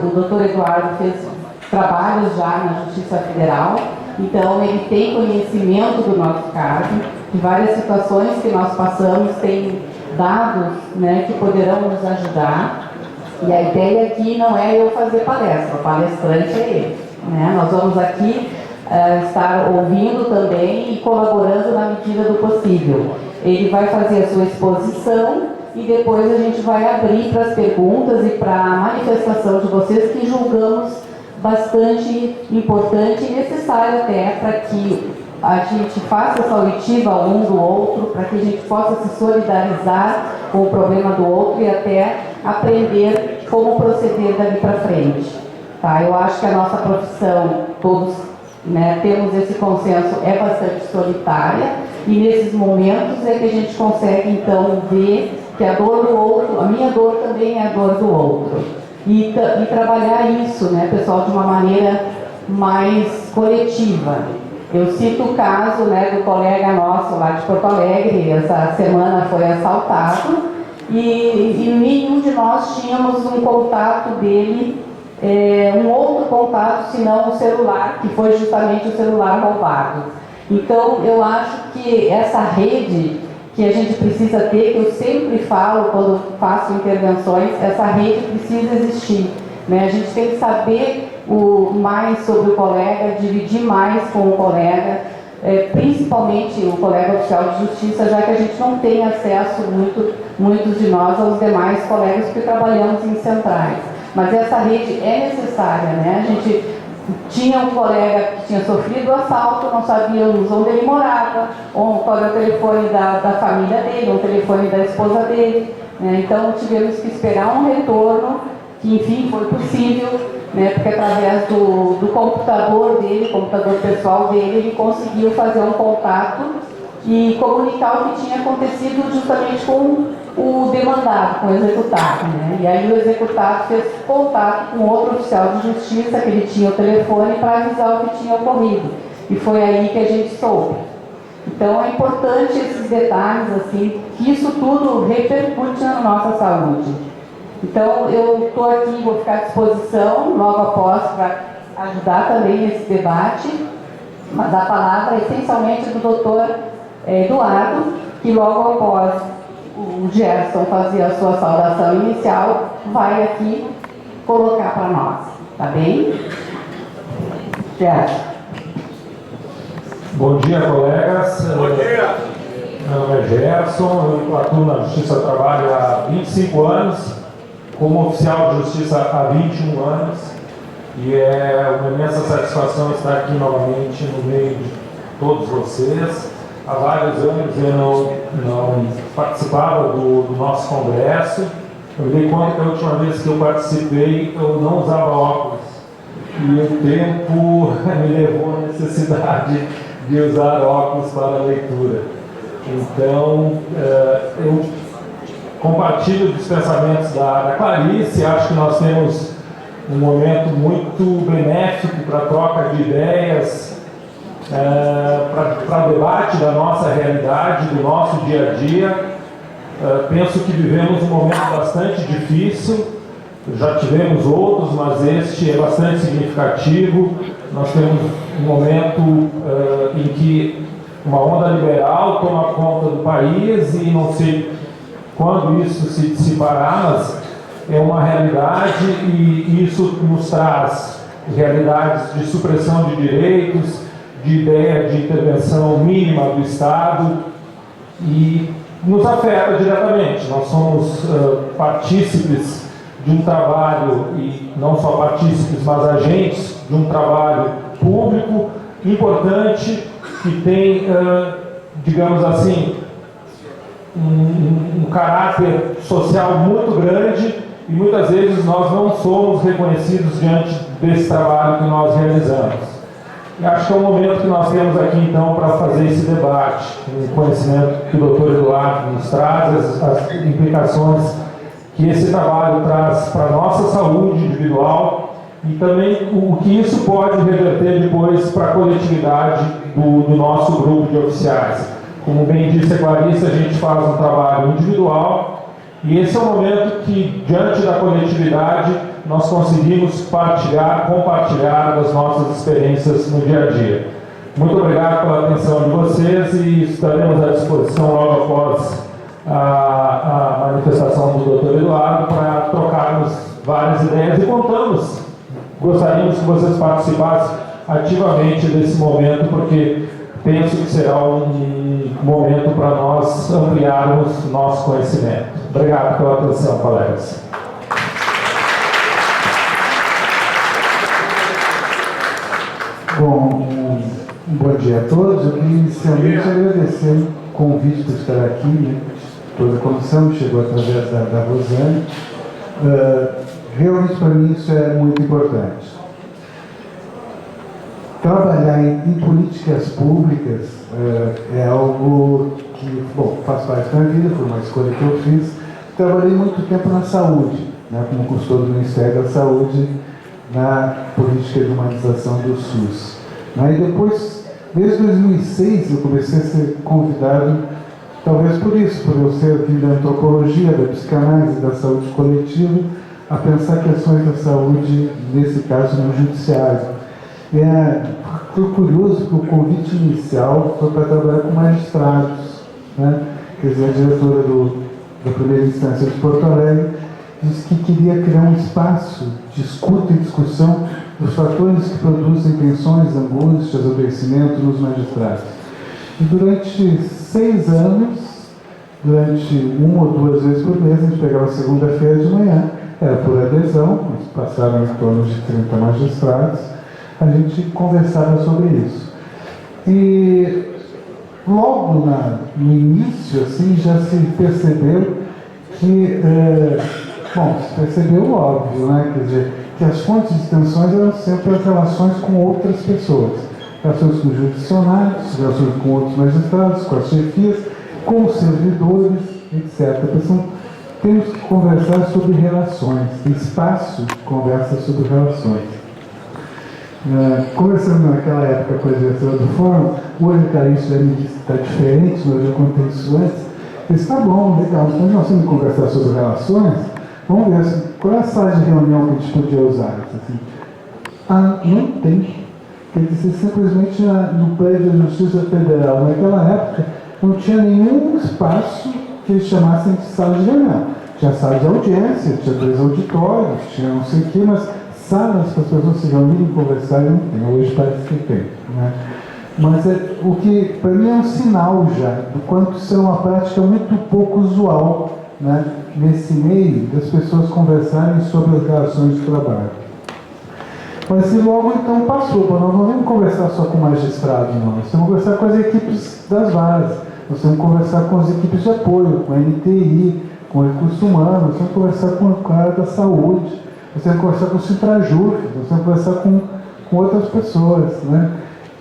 o doutor Eduardo fez trabalhos já na Justiça Federal, então ele tem conhecimento do nosso caso, de várias situações que nós passamos, tem dados, né, que poderão nos ajudar. E a ideia aqui não é eu fazer palestra, o palestrante é ele, né? Nós vamos aqui estar ouvindo também e colaborando na medida do possível. Ele vai fazer a sua exposição e depois a gente vai abrir para as perguntas e para a manifestação de vocês, que julgamos bastante importante e necessário até para que a gente faça essa auditiva um do outro, para que a gente possa se solidarizar com o problema do outro e até aprender como proceder dali para frente. Tá? Eu acho que a nossa profissão, todos, né, temos esse consenso, é bastante solitária, e nesses momentos é que a gente consegue então ver que a dor do outro, a minha dor também é a dor do outro. E trabalhar isso, né, pessoal, de uma maneira mais coletiva. Eu cito o caso, né, do colega nosso lá de Porto Alegre, essa semana foi assaltado, e nenhum de nós tínhamos um contato dele, um outro contato, senão o celular, que foi justamente o celular roubado. Então, eu acho que essa rede que a gente precisa ter, que eu sempre falo quando faço intervenções, essa rede precisa existir, né? A gente tem que saber mais sobre o colega, dividir mais com o colega, principalmente o colega oficial de justiça, já que a gente não tem acesso, muitos de nós, aos demais colegas, porque trabalhamos em centrais. Mas essa rede é necessária, né? A gente tinha um colega que tinha sofrido o assalto, não sabíamos onde ele morava, qual era o telefone da família dele, o telefone da esposa dele, né? Então tivemos que esperar um retorno, que enfim foi possível, né? Porque através do computador dele, computador pessoal dele, ele conseguiu fazer um contato e comunicar o que tinha acontecido justamente com o demandado, com o executado, né? E aí o executado fez contato com outro oficial de justiça, que ele tinha o telefone, para avisar o que tinha ocorrido. E foi aí que a gente soube. Então é importante esses detalhes, assim, que isso tudo repercute na nossa saúde. Então eu estou aqui, vou ficar à disposição logo após para ajudar também nesse debate, mas a palavra é essencialmente do doutor Eduardo, que logo após o Gerson fazer a sua saudação inicial, vai aqui colocar para nós, tá bem? Gerson. Bom dia, colegas. Bom dia. Meu nome é Gerson, eu atuo na Justiça do Trabalho há 25 anos, como oficial de justiça há 21 anos, e é uma imensa satisfação estar aqui novamente no meio de todos vocês. Há vários anos eu não participava do nosso congresso. Eu me dei conta que a última vez que eu participei eu não usava óculos, e o tempo me levou à necessidade de usar óculos para a leitura. Então, eu compartilho dos pensamentos da Clarice. Acho que nós temos um momento muito benéfico para a troca de ideias, para o debate da nossa realidade, do nosso dia a dia. Penso que vivemos um momento bastante difícil, já tivemos outros, mas este é bastante significativo. Nós temos um momento em que uma onda liberal toma conta do país, e não sei quando isso se dissipará, mas é uma realidade, e isso nos traz realidades de supressão de direitos, de ideia de intervenção mínima do Estado, e nos afeta diretamente. Nós somos partícipes de um trabalho, e não só partícipes, mas agentes de um trabalho público importante, que tem, digamos assim, um caráter social muito grande, e muitas vezes nós não somos reconhecidos diante desse trabalho que nós realizamos. E acho que é o momento que nós temos aqui, então, para fazer esse debate, o conhecimento que o doutor Eduardo nos traz, as implicações que esse trabalho traz para a nossa saúde individual, e também o que isso pode reverter depois para a coletividade do nosso grupo de oficiais. Como bem disse a Clarice, a gente faz um trabalho individual, E esse é o momento que, diante da coletividade, nós conseguimos compartilhar das nossas experiências no dia a dia. Muito obrigado pela atenção de vocês e estaremos à disposição logo após a manifestação do Dr. Eduardo para trocarmos várias ideias e gostaríamos que vocês participassem ativamente desse momento, porque penso que será um momento para nós ampliarmos nosso conhecimento. Obrigado pela atenção, colegas. Bom, bom dia a todos. Eu queria inicialmente agradecer o convite por estar aqui, né? Toda a comissão chegou através da Rosane. Realmente para mim isso é muito importante. Trabalhar em políticas públicas é algo que, bom, faz parte da minha vida, foi uma escolha que eu fiz. Trabalhei muito tempo na saúde, né, como custódio do Ministério da Saúde, na política de humanização do SUS. E depois, desde 2006, eu comecei a ser convidado, talvez por isso, por eu ser aqui da antropologia, da psicanálise, da saúde coletiva, a pensar questões da saúde, nesse caso, no judiciário. Foi curioso que o convite inicial foi para trabalhar com magistrados, né? Quer dizer, a diretora da primeira instância de Porto Alegre disse que queria criar um espaço de escuta e discussão dos fatores que produzem tensões, angústias, adoecimento nos magistrados. E durante 6 anos, durante 1 ou 2 vezes por mês, a gente pegava segunda-feira de manhã, era por adesão, passaram em torno de 30 magistrados, a gente conversava sobre isso. E logo no início, assim, já se percebeu que, se percebeu óbvio, né? Quer dizer, que as fontes de tensões eram sempre as relações com outras pessoas. Relações com os judiciários, relações com outros magistrados, com as chefias, com os servidores, etc. Então, temos que conversar sobre relações, espaço de conversa sobre relações. Conversando naquela época com a diretora do fórum, hoje o Carlinhos já me disse que está diferente, mas eu já contei isso antes. Eu disse, tá bom, legal, então nós vamos conversar sobre relações, vamos ver assim, qual é a sala de reunião que a gente podia usar. Assim, não tem. Quer dizer, simplesmente no prédio da Justiça Federal, naquela época, não tinha nenhum espaço que eles chamassem de sala de reunião. Tinha sala de audiência, tinha 2 auditórios, tinha não sei o quê, mas salas para as pessoas se reunirem e conversarem não tem. Hoje parece que tem, né? Mas o que para mim é um sinal já do quanto isso é uma prática muito pouco usual, né, nesse meio das pessoas conversarem sobre as relações de trabalho. Mas se logo então passou, nós não vamos conversar só com magistrados, não. Nós temos que conversar com as equipes das varas, nós temos que conversar com as equipes de apoio, com a NTI, com o recurso humano, nós temos que conversar com a área da saúde, nós temos que conversar com o Citrajur, nós temos que conversar com outras pessoas, né?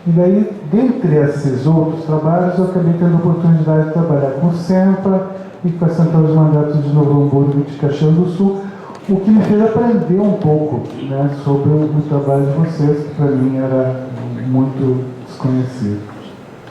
E daí, dentre esses outros trabalhos, eu acabei tendo a oportunidade de trabalhar com o SEMPA e com a Central de Mandatos de Novo Hamburgo e de Caxias do Sul, o que me fez aprender um pouco, né, sobre o trabalho de vocês, que para mim era muito desconhecido,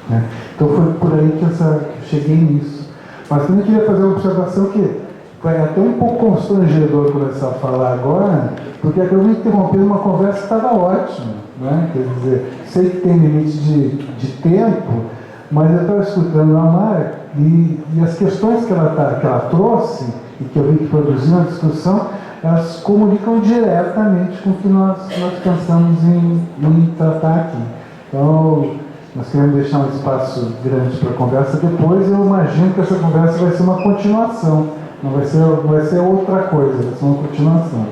né? Então foi por aí que eu cheguei nisso. Mas também queria fazer uma observação que foi até um pouco constrangedor começar a falar agora, porque acabou interrompendo uma conversa que estava ótima, né? Quer dizer, sei que tem limite de tempo, mas eu estava escutando a Mara e as questões que ela trouxe e que eu vi que produziu na discussão, elas comunicam diretamente com o que nós pensamos em tratar aqui. Então, nós queremos deixar um espaço grande para a conversa. Depois eu imagino que essa conversa vai ser uma continuação, não vai ser outra coisa, vai ser uma continuação.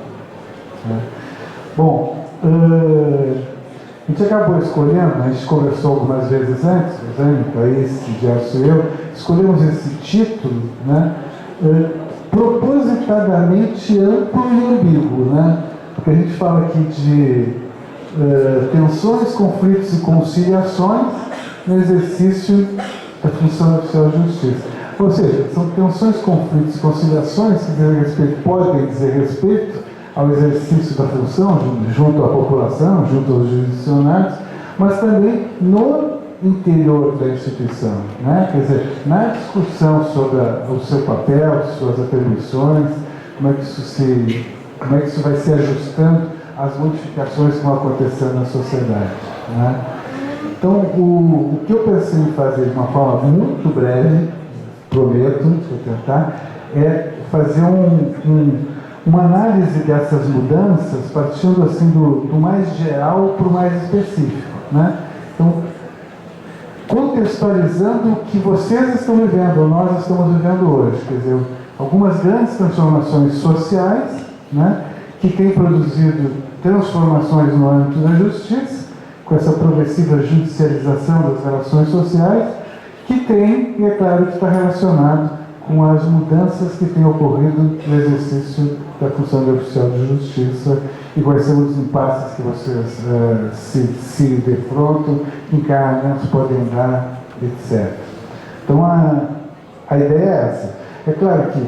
Bom, a gente acabou escolhendo, a gente conversou algumas vezes antes, Thaís, Gerson e eu, escolhemos esse título, né, propositadamente amplo e ambíguo, né, porque a gente fala aqui de tensões, conflitos e conciliações no exercício da função oficial de justiça. Ou seja, são tensões, conflitos e conciliações que podem dizer respeito ao exercício da função junto à população, junto aos jurisdicionários, mas também no interior da instituição, né? Quer dizer, na discussão sobre o seu papel, suas atribuições, como é que isso vai se ajustando às modificações que vão acontecendo na sociedade, né? Então, o que eu pensei em fazer de uma forma muito breve, prometo, vou tentar, é fazer uma análise dessas mudanças, partindo assim do mais geral para o mais específico, né? Então, contextualizando o que vocês estão vivendo, ou nós estamos vivendo hoje, quer dizer, algumas grandes transformações sociais, né, que têm produzido transformações no âmbito da justiça, com essa progressiva judicialização das relações sociais, que tem, e é claro que está relacionado com as mudanças que têm ocorrido no exercício da função de oficial de justiça e quais são os impasses que vocês se defrontam, que encaminhamentos podem dar, etc. Então, a ideia é essa. É claro que,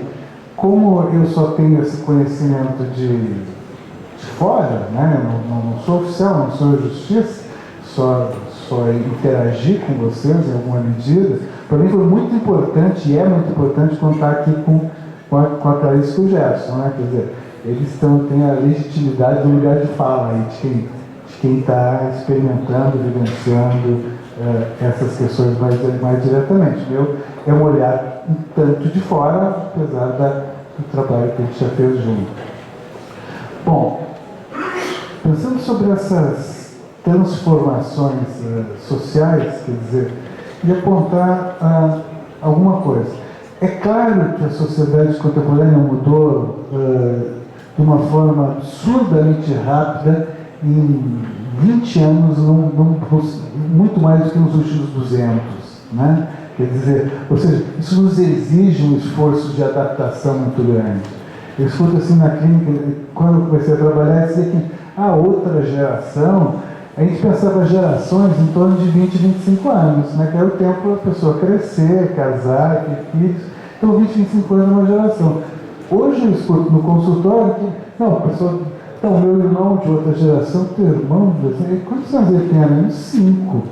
como eu só tenho esse conhecimento de fora, né? Eu não sou oficial, não sou justiça, só interagir com vocês em alguma medida, para mim foi muito importante, e é muito importante, contar aqui com a Clarice e com o Gerson, né? Quer dizer, eles têm a legitimidade do lugar de fala aí, de quem está experimentando, vivenciando essas questões mais diretamente. O meu é um olhar um tanto de fora, apesar do trabalho que a gente já fez junto. Bom, pensando sobre essas transformações sociais, quer dizer, e apontar alguma coisa. É claro que a sociedade contemporânea mudou de uma forma absurdamente rápida em 20 anos, muito mais do que nos últimos 200, né? Quer dizer, ou seja, isso nos exige um esforço de adaptação muito grande. Eu escuto assim na clínica, quando eu comecei a trabalhar, dizer que a outra geração, a gente pensava gerações em torno de 20, 25 anos, né? Que era o tempo para a pessoa crescer, casar, ter filhos. Então, 20, 25 anos é uma geração. Hoje eu escuto no consultório que, não, a pessoa, então, meu irmão de outra geração, teu irmão, quantos anos ele tem? Menos 5.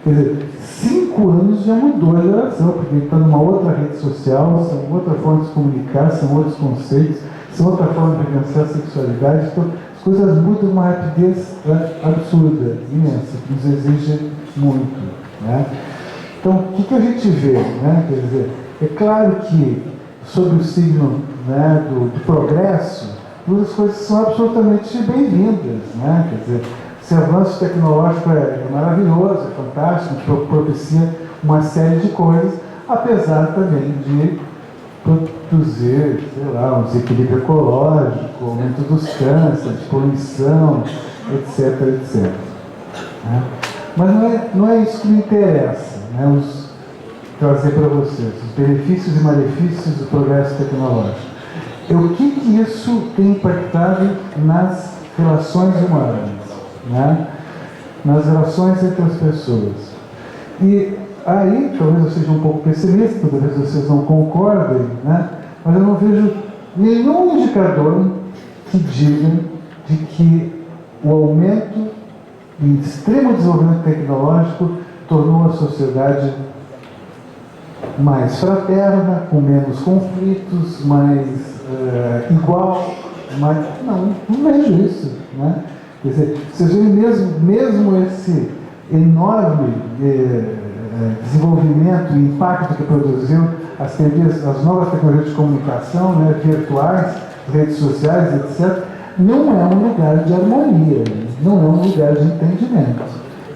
Quer dizer, 5 anos já mudou a geração, porque ele está numa outra rede social, são outra forma de se comunicar, são outros conceitos, são outra forma de vivenciar a sexualidade. Então, as coisas mudam de uma rapidez absurda, imensa, que nos exige muito, né? Então, o que a gente vê, né? Quer dizer, é claro que, sob o signo, né, do progresso, duas coisas são absolutamente bem-vindas, né? Quer dizer, esse avanço tecnológico é maravilhoso, é fantástico, propicia uma série de coisas, apesar também de produzir, sei lá, um desequilíbrio ecológico, aumento dos cânceres, poluição, etc, etc. Né? Mas não é isso que me interessa, né? Trazer para vocês os benefícios e malefícios do progresso tecnológico. O que isso tem impactado nas relações humanas, né? Nas relações entre as pessoas. E aí, talvez eu seja um pouco pessimista, talvez vocês não concordem, né? Mas eu não vejo nenhum indicador que diga de que o aumento e extremo desenvolvimento tecnológico tornou a sociedade mais fraterna, com menos conflitos, mais igual, mas não vejo isso, né? Quer dizer, vocês veem mesmo esse enorme desenvolvimento e impacto que produziu as novas tecnologias de comunicação, né, virtuais, redes sociais, etc., não é um lugar de harmonia, não é um lugar de entendimento,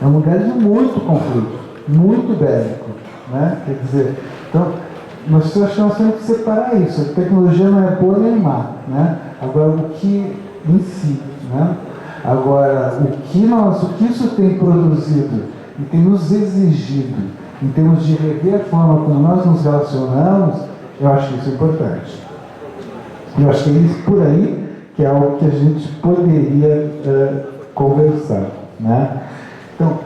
é um lugar de muito conflito, muito bélico, né? Quer dizer, então, nós temos que separar isso. A tecnologia não é boa nem má, né? Agora, o que em si, né? Agora, o que isso tem produzido e tem nos exigido em termos de rever a forma como nós nos relacionamos, eu acho que isso é importante. Eu acho que é isso por aí que é algo que a gente poderia conversar, né? Então,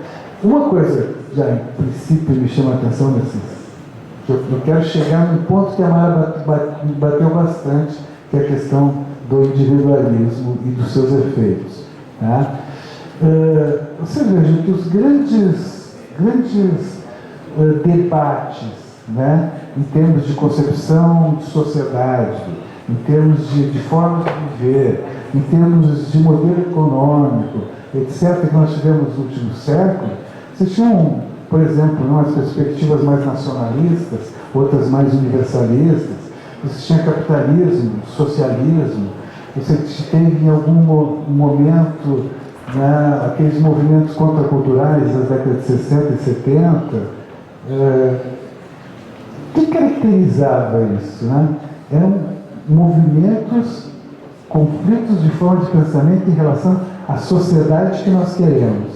uma coisa já em princípio me chama a atenção que eu quero chegar no ponto que a Mara bateu bastante, que é a questão do individualismo e dos seus efeitos. Tá? Você veja que os grandes grandes debates, né, em termos de concepção de sociedade, em termos de forma de viver, em termos de modelo econômico, etc., que nós tivemos no último século, vocês tinham, por exemplo, umas perspectivas mais nacionalistas, outras mais universalistas, você tinha capitalismo, socialismo, você teve em algum momento, né, aqueles movimentos contraculturais das décadas de 60 e 70, o que caracterizava isso? Né? Eram movimentos, conflitos de forma de pensamento em relação à sociedade que nós queremos.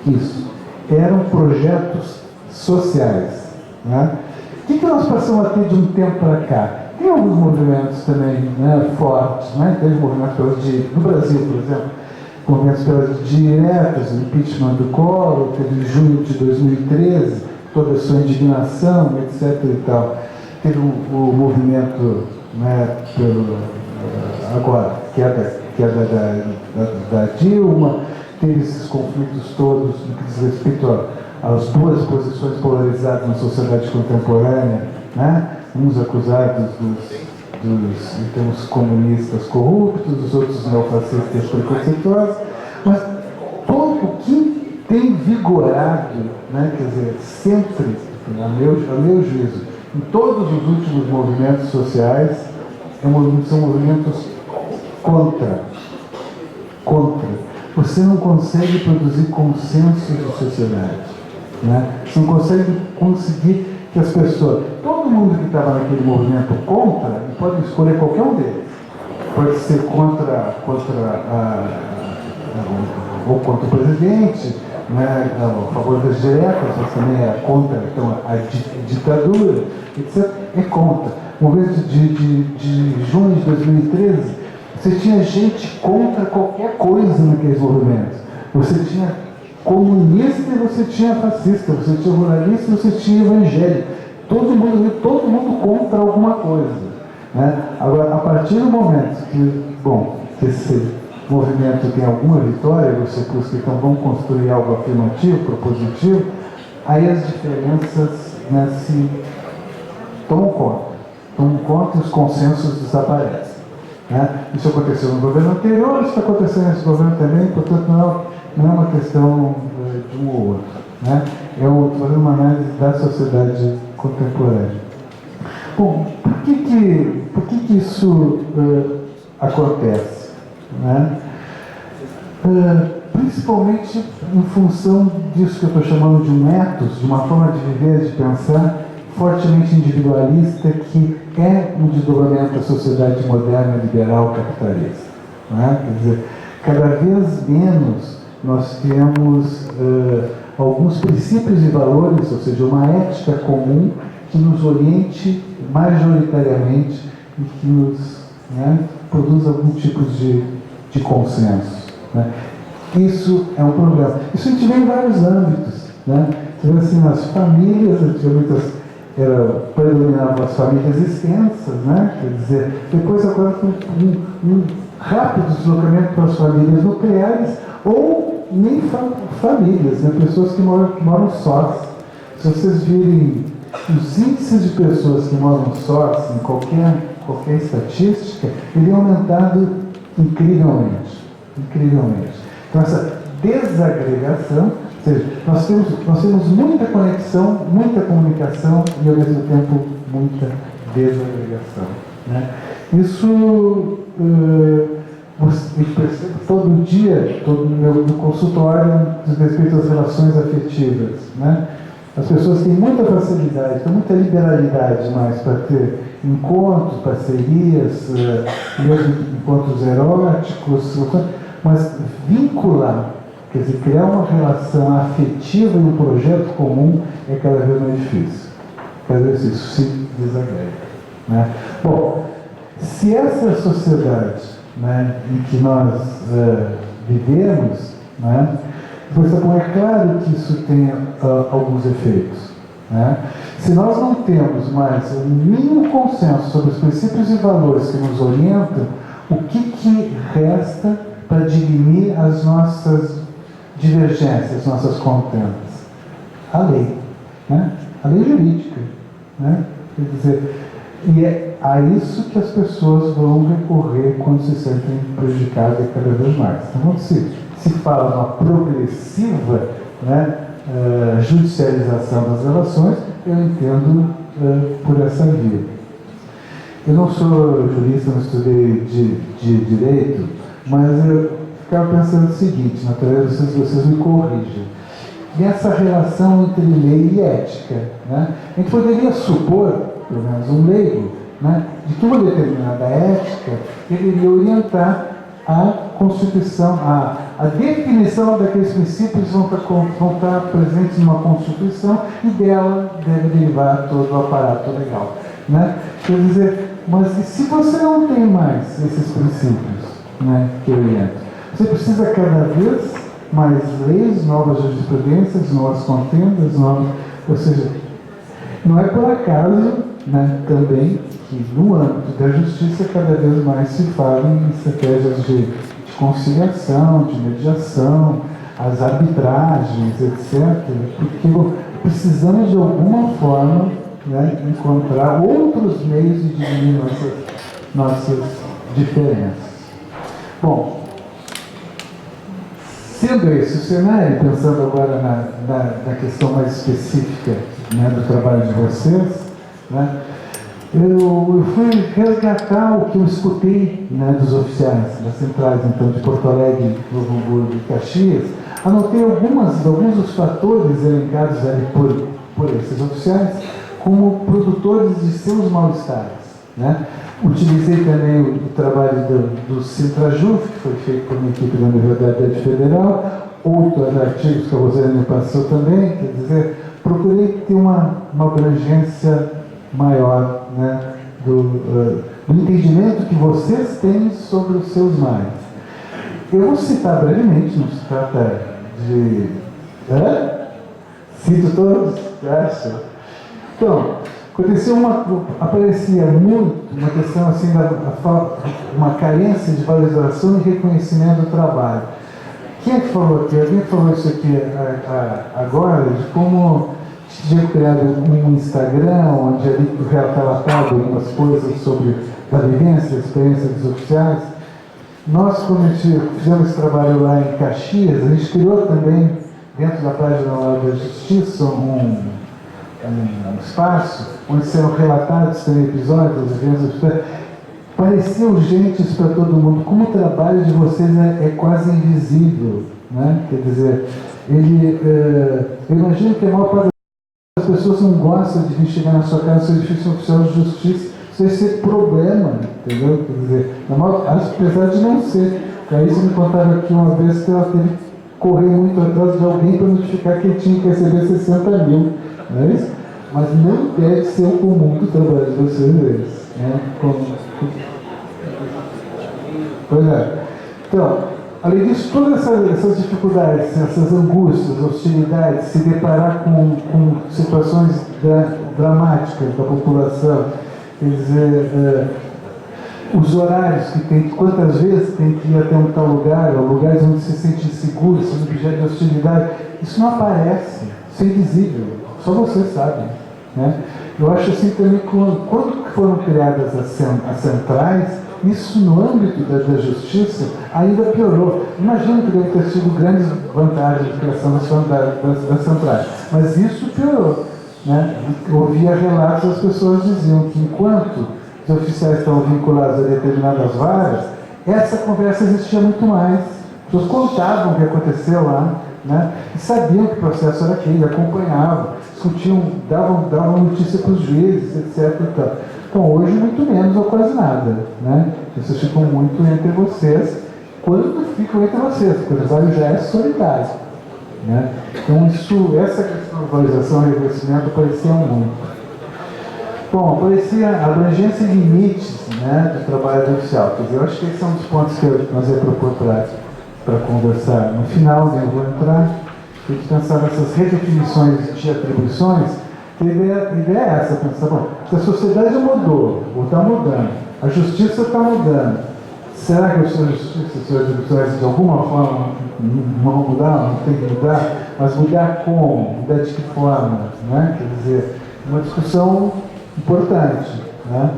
Isso. Eram projetos sociais. Né? O que nós passamos a ter de um tempo para cá? Tem alguns movimentos também, né, fortes. Né? Teve movimentos no Brasil, por exemplo, movimentos pelas diretas, o impeachment do Collor, teve em junho de 2013, toda a sua indignação, etc. e tal. Teve o movimento, né, agora, que é da Dilma, teve esses conflitos todos no que diz respeito às duas posições polarizadas na sociedade contemporânea, né? Uns acusados em termos comunistas corruptos, os outros neofascistas preconceituosos, mas todo o que tem vigorado, né, quer dizer, sempre, a meu juízo, em todos os últimos movimentos sociais, são movimentos contra. Você não consegue produzir consenso de sociedade. Né? Você não conseguir que as pessoas, todo mundo que estava naquele movimento contra, pode escolher qualquer um deles. Pode ser contra o presidente, né, a favor das diretas, mas também é contra então, a ditadura, etc. É contra. No momento de junho de 2013, você tinha gente contra qualquer coisa naqueles movimentos. Você tinha comunista e você tinha fascista, você tinha ruralista e você tinha evangélico. Todo mundo contra alguma coisa. Né? Agora, a partir do momento que esse movimento tem alguma vitória, você busca, então vamos construir algo afirmativo, propositivo, aí as diferenças, né, se tomam conta e os consensos desaparecem. Né? Isso aconteceu no governo anterior, isso está acontecendo nesse governo também, portanto não é uma questão de um ou outro. Né? Eu estou fazendo uma análise da sociedade contemporânea. Bom, por que isso acontece? Né? Principalmente em função disso que eu estou chamando de um ethos, de uma forma de viver, de pensar, fortemente individualista, que é um desdobramento da sociedade moderna, liberal, capitalista. Né? Quer dizer, cada vez menos nós temos alguns princípios e valores, ou seja, uma ética comum que nos oriente majoritariamente e que nos, né, produz algum tipo de consenso. Né? Isso é um problema. Isso a gente vê em vários âmbitos. Né? Então, assim, nas famílias, antigamente predominavam as famílias extensas, né? Quer dizer, depois agora tem um rápido deslocamento para as famílias nucleares ou nem famílias, né? Pessoas que moram sós. Se vocês virem os índices de pessoas que moram sós em qualquer estatística, ele é aumentado incrivelmente. Então essa desagregação, ou seja, nós temos muita conexão, muita comunicação e ao mesmo tempo muita desagregação. Né? Isso eu percebo todo dia, no consultório, diz respeito às relações afetivas. Né? As pessoas têm muita facilidade, têm muita liberalidade mais para ter encontros, parcerias, mesmo encontros eróticos, mas vincular, quer dizer, criar uma relação afetiva e um projeto comum é cada vez mais difícil. Cada vez isso se desagrega. Né? Bom, se essa sociedade, né, em que nós vivemos, né, é claro que isso tem alguns efeitos. Né? Se nós não temos mais um mínimo consenso sobre os princípios e valores que nos orientam, o que resta para dirimir as nossas divergências, as nossas contendas? A lei, né? A lei jurídica, né? Quer dizer, e é a isso que as pessoas vão recorrer quando se sentem prejudicadas cada vez mais. Então, quando se fala uma progressiva, né, judicialização das relações, eu entendo por essa via. Eu não sou jurista, não estudei de direito, mas eu ficava pensando o seguinte, naturalmente vocês me corrijam. E essa relação entre lei e ética, né? A gente poderia supor, pelo menos um leigo, né, de que uma determinada ética deveria orientar a Constituição, a definição daqueles princípios vão estar presentes numa Constituição e dela deve derivar todo o aparato legal, né? Quer dizer, mas e se você não tem mais esses princípios, né, que orientam? Você precisa cada vez mais leis, novas jurisprudências, novas contendas, ou seja, não é por acaso, né, também que no âmbito da justiça cada vez mais se fala em estratégias de conciliação, de mediação, as arbitragens, etc., porque precisamos de alguma forma, né, encontrar outros meios de diminuir nossas diferenças. Bom, sendo esse o cenário, pensando agora na questão mais específica, né, do trabalho de vocês, né, eu fui resgatar o que eu escutei, né, dos oficiais das centrais, então, de Porto Alegre, Novo Hamburgo e Caxias. Anotei alguns dos fatores elencados ali por esses oficiais como produtores de seus mal-estares, né? Utilizei também o trabalho do Sintrajuf, que foi feito por uma equipe da Universidade Federal, outros artigos que a Rosane me passou também, quer dizer, procurei ter uma abrangência maior, né, do entendimento que vocês têm sobre os seus males. Eu vou citar brevemente, não se trata de... Cito todos? Acho. Então, aparecia muito uma questão assim, uma carência de valorização e reconhecimento do trabalho. Quem falou aqui? Alguém falou isso aqui agora, de como tinha criado um Instagram, onde ali relatava algumas coisas sobre a vivência, a experiência dos oficiais. Nós, quando a gente fizemos esse trabalho lá em Caxias, a gente criou também, dentro da página lá da Justiça, um espaço onde serão relatados também episódios das vivências. Parecia urgente isso para todo mundo. Como o trabalho de vocês é quase invisível, né? Quer dizer, eu imagino que a maior parte das pessoas não gostam de vir chegar na sua casa no seu edifício oficial de justiça, sem ser problema, entendeu? Quer dizer, apesar de não ser. Aí você me contava aqui uma vez que ela teve que correr muito atrás de alguém para notificar que tinha que receber 60 mil, não é isso? Mas não deve ser o comum do trabalho de vocês, né? Pois é. Então, além disso, todas essas dificuldades, essas angústias, hostilidades, se deparar com situações dramáticas da população, quer dizer, os horários que tem, quantas vezes tem que ir até um tal lugar, ou lugares onde se sente inseguro, se objeto de hostilidade, isso não aparece, isso é invisível, só vocês sabem, né? Eu acho assim também que quando foram criadas as centrais, isso no âmbito da justiça ainda piorou. Imagino que deve ter sido grandes vantagens de criação das centrais, mas isso piorou, né? Eu ouvia relatos, as pessoas diziam que enquanto os oficiais estavam vinculados a determinadas varas, essa conversa existia muito mais. As pessoas contavam o que aconteceu lá, né? E sabiam que o processo era aquele, acompanhavam, discutiam, davam notícia para os juízes, etc. Então, hoje, muito menos ou quase nada, né? Vocês ficam muito entre vocês, quando ficam entre vocês, porque o trabalho já é solidário, né? Então, essa questão de valorização e reconhecimento aparecia muito. Bom, aparecia a abrangência e limites, né, do trabalho do oficial. Quer dizer, eu acho que esses são os pontos que nós ia propor para conversar. No final, eu vou entrar e pensar nessas redefinições de atribuições. A ideia é essa, pensar, bom, se a sociedade mudou, ou está mudando, a justiça está mudando, será que os seus tribunais de alguma forma não vão mudar, não tem que mudar, mas mudar como, mudar de que forma, né? Quer dizer, uma discussão importante, né?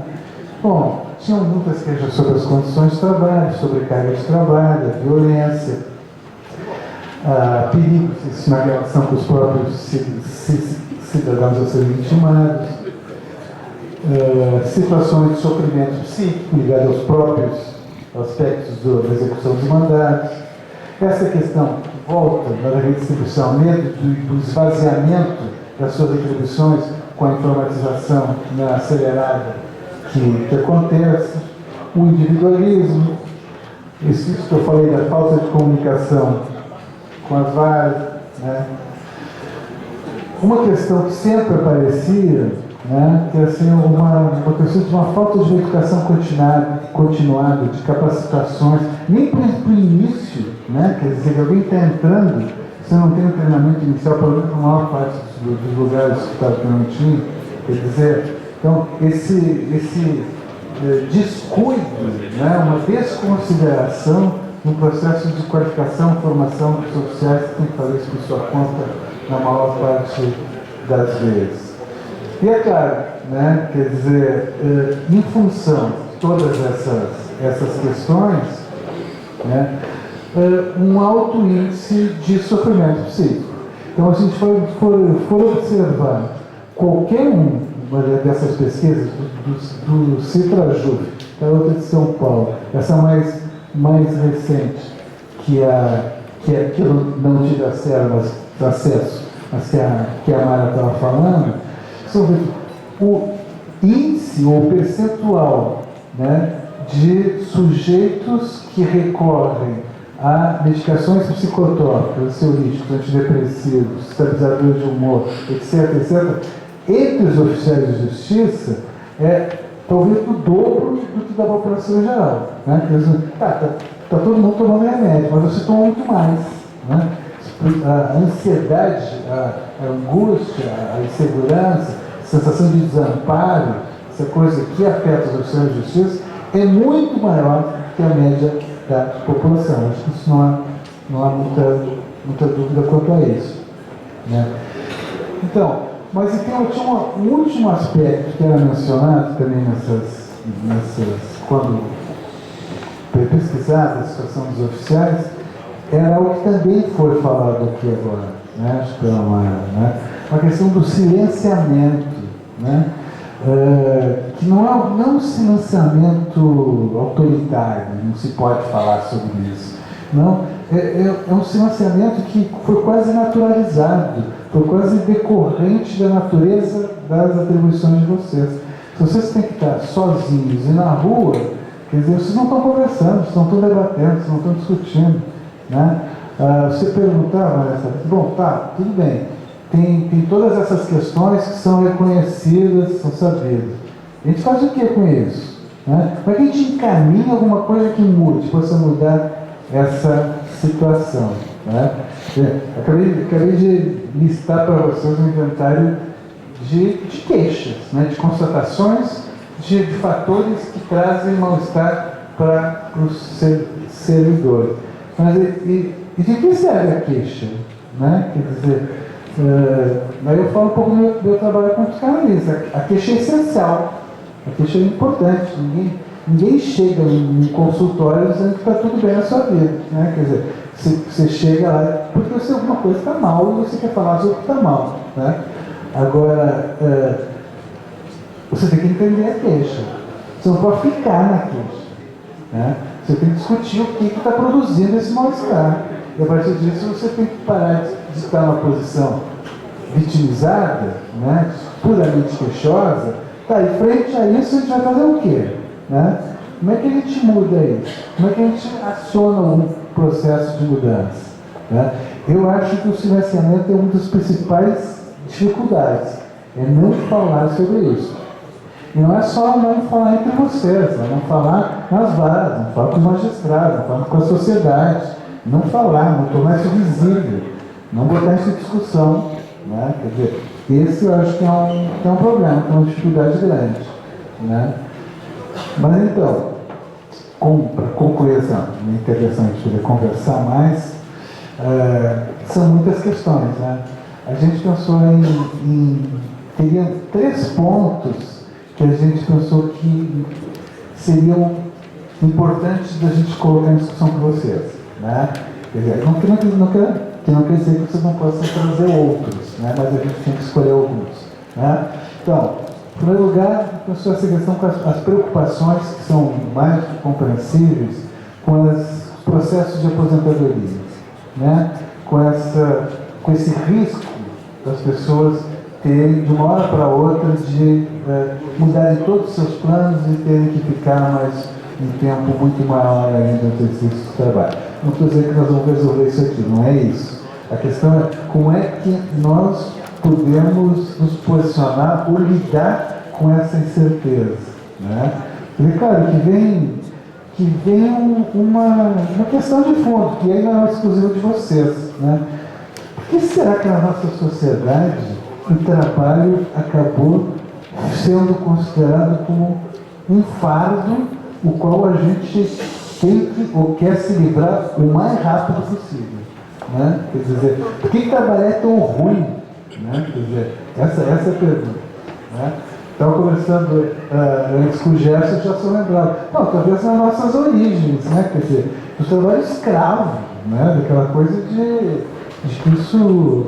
Bom, tinham muitas queixas sobre as condições de trabalho, sobre carga de trabalho, a violência, perigos na relação com os próprios cidadãos a serem vitimados, situações de sofrimento psíquico ligado aos próprios aspectos da execução dos mandatos. Essa questão volta na redistribuição, medo do esvaziamento das suas atribuições com a informatização acelerada que acontece, o individualismo, isso que eu falei da falta de comunicação com as varas, né? Uma questão que sempre aparecia, né, que é assim, uma questão de uma falta de educação continuada, de capacitações, nem para o início, né, quer dizer, alguém está entrando, você não tem um treinamento inicial, pelo menos na maior parte dos lugares que não tinha, quer dizer, então, esse descuido, né, uma desconsideração no processo de qualificação, formação dos oficiais que tem que fazer isso por sua conta na maior parte das vezes. E é claro, né, quer dizer, em função de todas essas questões, né, um alto índice de sofrimento psíquico. Então, se a gente for observar qualquer uma dessas pesquisas, do Citrajuf, que é outra de São Paulo, essa mais recente, que eu não tive acesso, mas que a Mara estava falando, sobre o índice ou percentual, né, de sujeitos que recorrem a medicações psicotrópicas, ansiolíticos, antidepressivos, estabilizadores de humor, etc., entre os oficiais de justiça, talvez o dobro do que da população em geral. Né? Tá todo mundo tomando remédio, mas você toma muito mais. Né? A ansiedade, a angústia, a insegurança, a sensação de desamparo, essa coisa que afeta os oficiais de justiça, é muito maior que a média da população. Acho que isso não há muita dúvida quanto a isso. Né? Então, mas então, tinha um último aspecto que era mencionado também quando foi pesquisada a situação dos oficiais, era o que também foi falado aqui agora, né? Acho que né? Uma questão do silenciamento, né? Que não é um silenciamento autoritário, não se pode falar sobre isso. Não, é um silenciamento que foi quase naturalizado, foi quase decorrente da natureza das atribuições de vocês. Se vocês têm que estar sozinhos e na rua, quer dizer, vocês não estão conversando, vocês não estão debatendo, vocês não estão discutindo. Né? Você perguntava, Vanessa, bom, tá, tudo bem, tem todas essas questões que são reconhecidas, são sabidas. A gente faz o que com isso? Né? Como é que a gente encaminha alguma coisa que mude, possa mudar essa situação? Né? Acabei de listar para vocês um inventário de queixas, né? De constatações de fatores que trazem mal-estar para os servidores. Mas e de que serve a queixa? Né? Quer dizer, aí eu falo um pouco do meu trabalho com psicanalista. A queixa é essencial, a queixa é importante. Ninguém chega em consultório dizendo que está tudo bem na sua vida. Né? Quer dizer, você chega lá porque alguma coisa está mal e você quer falar sobre o que está mal. Né? Agora, você tem que entender a queixa. Você não pode ficar na queixa. Né? Você tem que discutir o que está produzindo esse mal-estar. E a partir disso você tem que parar de estar numa posição vitimizada, né? Puramente queixosa. Tá, e frente a isso a gente vai fazer o quê? Né? Como é que a gente muda isso? Como é que a gente aciona um processo de mudança? Né? Eu acho que o silenciamento é uma das principais dificuldades. É não falar sobre isso. E não é só não falar entre vocês, é não falar nas varas, não falar com os magistrados, não falar com a sociedade, não falar, não tornar isso visível, não botar isso em discussão. Né? Quer dizer, esse eu acho que é um problema, que é uma dificuldade grande. Né? Mas então, para concluir essa minha intervenção, a gente poder conversar mais, são muitas questões, né? A gente pensou teria 3 pontos que a gente pensou que seriam importantes da gente colocar em discussão com vocês, né? Quer dizer, não quer dizer que vocês não possam trazer outros, né? Mas a gente tem que escolher alguns, né? Então, em primeiro lugar, pensou essa questão com as preocupações que são mais compreensíveis com os processos de aposentadoria, né? Com esse risco das pessoas terem, de uma hora para outra, de mudarem todos os seus planos e terem que ficar mais um tempo muito maior ainda no exercício do trabalho. Não estou dizendo que nós vamos resolver isso aqui, não é isso. A questão é como é que nós podemos nos posicionar ou lidar com essa incerteza, né? E claro que vem uma questão de fundo, que aí não é exclusiva de vocês, né? Por que será que na nossa sociedade o trabalho acabou sendo considerado como um fardo o qual a gente tem que ou quer se livrar o mais rápido possível, né? Quer dizer, por que trabalhar é tão ruim, né? Quer dizer, essa é a pergunta, né? Estava conversando antes com o Gerson, já se lembrava. Não, talvez nas nossas origens, né? Quer dizer, do trabalho escravo, né? Daquela coisa de que isso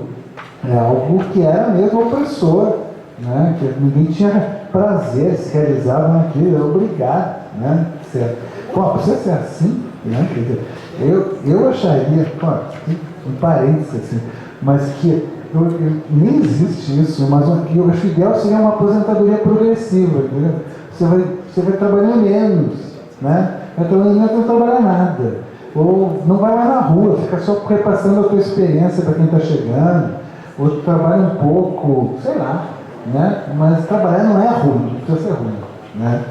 é algo que era mesmo opressor, né? Que ninguém tinha prazer, se realizava naquilo, era obrigado, né? Pô, precisa ser assim, né? Quer dizer, eu acharia, pô, um parênteses assim, mas que nem existe isso, mas eu acho que o ideal seria uma aposentadoria progressiva, entendeu? Você vai trabalhar menos, né? Vai trabalhar menos e não trabalhar nada. Ou não vai lá na rua, fica só repassando a tua experiência para quem está chegando, ou trabalha um pouco, sei lá, né? Mas trabalhar não é ruim, não precisa ser ruim, né?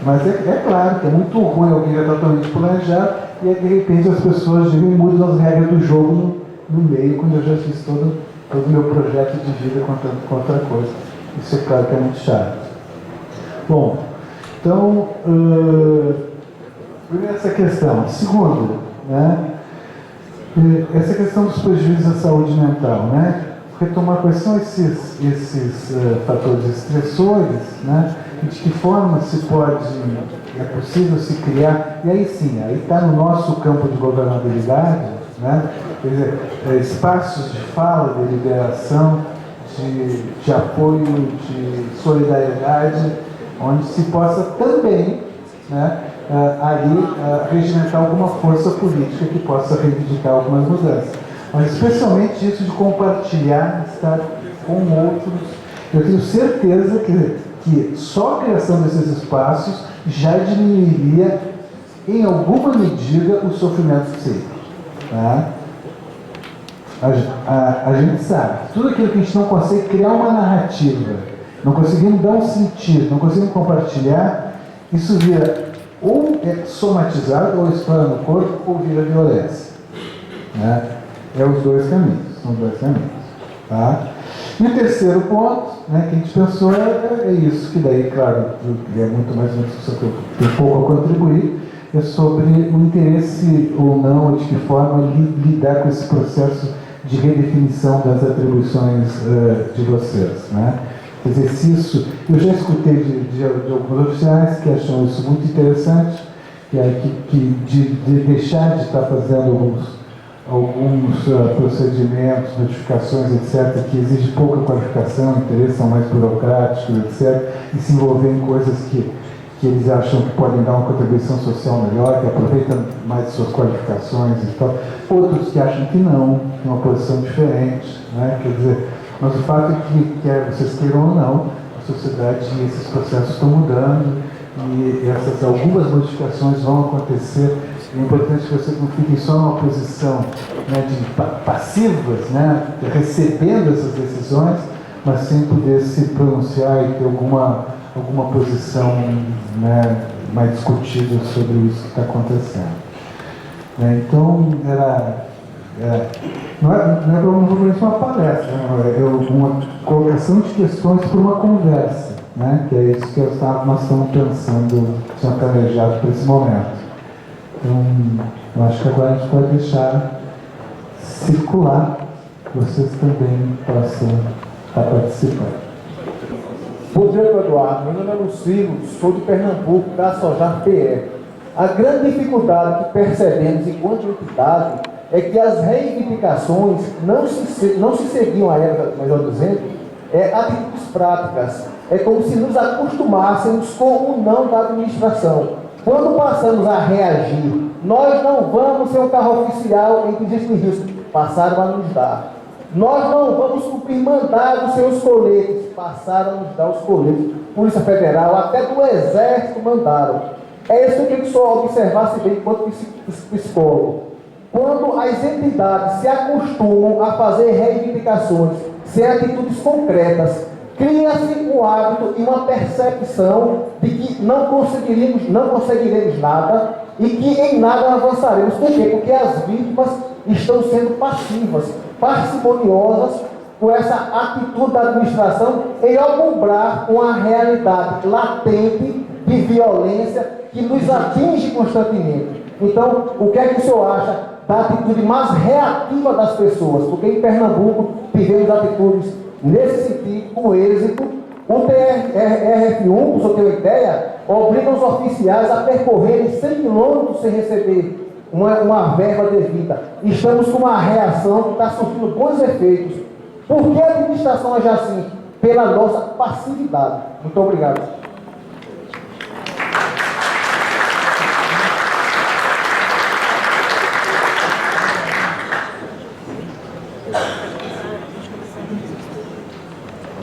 Mas é claro que é muito ruim alguém já totalmente planejado e aí, de repente as pessoas chegam e mudam as regras do jogo no meio, quando eu já fiz todo o meu projeto de vida com outra coisa. Isso é claro que é muito chato. Bom, então, primeiro essa questão. Segundo, né, essa questão dos prejuízos à saúde mental, né? Retomar quais são esses fatores estressores, né? De que forma é possível se criar, e aí sim, aí está no nosso campo de governabilidade, né? Quer dizer, espaços de fala, de liberação, de apoio, de solidariedade, onde se possa também, né, ali regimentar alguma força política que possa reivindicar algumas mudanças. Mas especialmente isso de compartilhar, estar com outros. Eu tenho certeza que só a criação desses espaços já diminuiria, em alguma medida, o sofrimento psíquico. Tá? A gente sabe, tudo aquilo que a gente não consegue criar uma narrativa, não conseguimos dar um sentido, não conseguimos compartilhar, isso vira ou é somatizado, ou estoura no corpo, ou vira violência. Né? É os dois caminhos, são os dois caminhos. Tá? E o terceiro ponto, né, que a gente pensou é isso, que daí, claro, é muito mais uma discussão que eu tenho pouco a contribuir, é sobre o interesse ou não, ou de que forma lidar com esse processo de redefinição das atribuições de vocês. Né? Quer dizer, se isso, eu já escutei de alguns oficiais que acham isso muito interessante, de deixar de estar fazendo alguns procedimentos, notificações, etc., que exigem pouca qualificação, interesse, são mais burocráticos, etc., e se envolver em coisas que eles acham que podem dar uma contribuição social melhor, que aproveitam mais suas qualificações e tal. Outros que acham que não, tem uma posição diferente, né? Quer dizer, mas o fato é que, quer vocês queiram ou não, a sociedade e esses processos estão mudando e algumas modificações vão acontecer. É importante que vocês não fiquem só numa posição, né, de passivas, né, recebendo essas decisões, mas sem poder se pronunciar e ter alguma posição, né, mais discutida sobre isso que está acontecendo. Então, não é provavelmente uma palestra, né, é uma colocação de questões para uma conversa, né, que é isso que nós estamos pensando, sendo planejado para esse momento. Então, eu acho que agora a gente pode deixar circular, vocês também possam estar participando. Bom dia, Eduardo. Meu nome é Lucilo, sou de Pernambuco, da Sojar PE. A grande dificuldade que percebemos enquanto entidade é que as reivindicações não se seguiam a elas, melhor dizendo, atitudes práticas. É como se nos acostumássemos com o não da administração. Quando passamos a reagir, nós não vamos ser um carro oficial em que existe risco. Passaram a nos dar. Nós não vamos cumprir mandados sem os coletes. Passaram a nos dar os coletes. Polícia Federal, até do Exército mandaram. É isso que eu queria que o senhor observasse bem enquanto psicólogo. Quando as entidades se acostumam a fazer reivindicações sem atitudes concretas, cria-se um hábito e uma percepção de que não conseguiremos nada e que em nada avançaremos. Por quê? Porque as vítimas estão sendo passivas, parcimoniosas, com essa atitude da administração em alumbrar uma realidade latente de violência que nos atinge constantemente. Então, o que é que o senhor acha da atitude mais reativa das pessoas? Porque em Pernambuco tivemos atitudes nesse sentido, com êxito. O TRF1, para o senhor ter uma ideia, obriga os oficiais a percorrerem 100 quilômetros sem receber uma verba devida. Estamos com uma reação que está surtindo bons efeitos. Por que a administração age assim? Pela nossa passividade. Muito obrigado.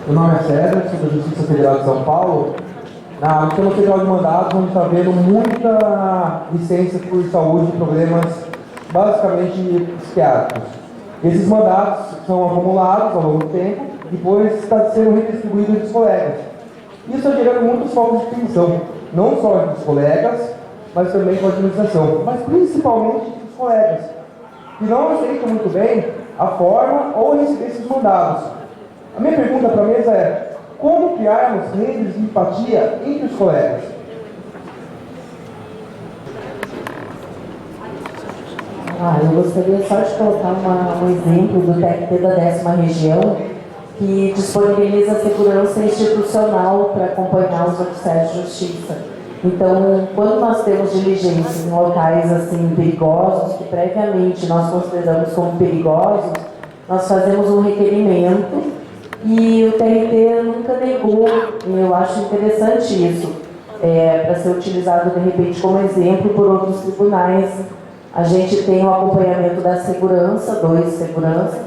Meu nome é César, sou da Justiça Federal de São Paulo. No Sistema Federal de Mandados, a gente está vendo muita licença por saúde e problemas basicamente psiquiátricos. Esses mandados são acumulados ao longo do tempo, depois está sendo redistribuído entre os colegas. Isso está gerando muitos focos de tensão, não só entre os colegas, mas também com a administração, mas principalmente entre os colegas, que não aceitam muito bem a forma ou receber esses mandados. A minha pergunta para a mesa é: como criarmos redes de empatia entre os colegas? Eu gostaria só de colocar um exemplo do TRT da 10ª região, que disponibiliza segurança institucional para acompanhar os oficiais de justiça. Então, quando nós temos diligências em locais assim perigosos, que previamente nós consideramos como perigosos, nós fazemos um requerimento e o TRT nunca negou. Eu acho interessante isso, para ser utilizado de repente como exemplo por outros tribunais. A gente tem o acompanhamento da segurança, 2 seguranças,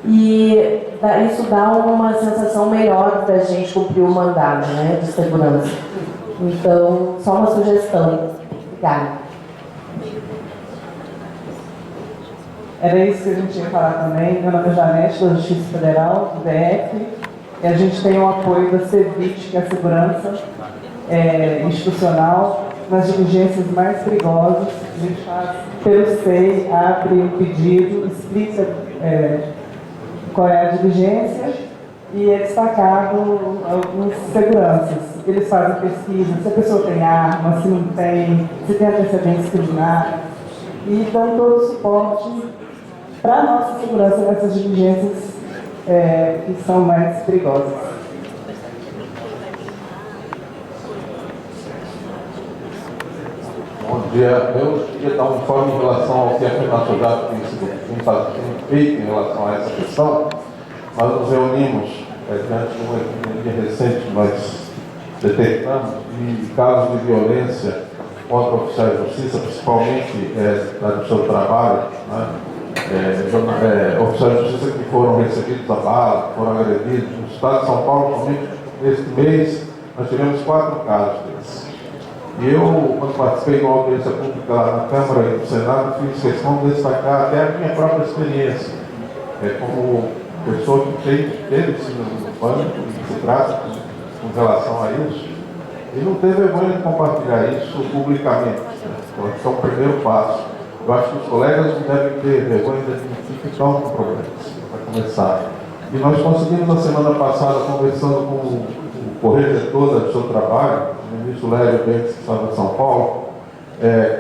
e isso dá uma sensação melhor para a gente cumprir o mandado, né, de segurança. Então, só uma sugestão. Obrigada. Era isso que a gente ia falar também. Meu nome é Janete, da Justiça Federal, do DF, e a gente tem o apoio da CEVIT, que é a segurança institucional, nas diligências mais perigosas. A gente faz pelo SEI, abre um pedido, explica qual é a diligência e é destacado algumas seguranças. Eles fazem pesquisa, se a pessoa tem arma, se não tem, se tem antecedentes criminais, e dão todo o suporte para a nossa segurança nessas diligências que são mais perigosas. Bom dia. Eu queria dar um informe em relação ao que a Fernanda já tem feito em relação a essa questão. Nós nos reunimos diante de uma epidemia recente que nós detectamos de casos de violência contra oficiais de justiça, principalmente no seu trabalho, né? Oficiais de justiça que foram recebidos a bala, foram agredidos. No estado de São Paulo, somente neste mês, nós tivemos 4 casos desses. E eu, quando participei de uma audiência pública lá na Câmara e no Senado, fiz questão de destacar até a minha própria experiência, como pessoa que teve ensino no pânico, que se trata com relação a isso, e não teve vergonha de compartilhar isso publicamente. Então, esse é o primeiro passo. Eu acho que os colegas não devem ter vergonha de admitir que estão com problemas, para começar. E nós conseguimos, na semana passada, conversando com o corretor do seu trabalho, o ministro Lélio Bentes, que estava em São Paulo,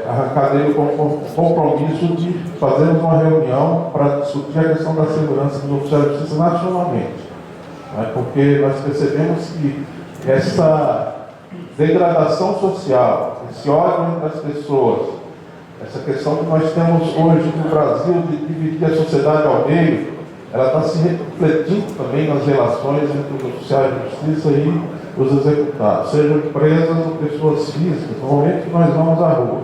arrancar dele o compromisso de fazermos uma reunião para discutir a questão da segurança dos oficiais de justiça nacionalmente. Né? Porque nós percebemos que essa degradação social, esse ódio entre as pessoas, essa questão que nós temos hoje no Brasil de dividir a sociedade ao meio, ela está se refletindo também nas relações entre os oficiais de justiça e os executados, sejam empresas ou pessoas físicas, no momento que nós vamos à rua.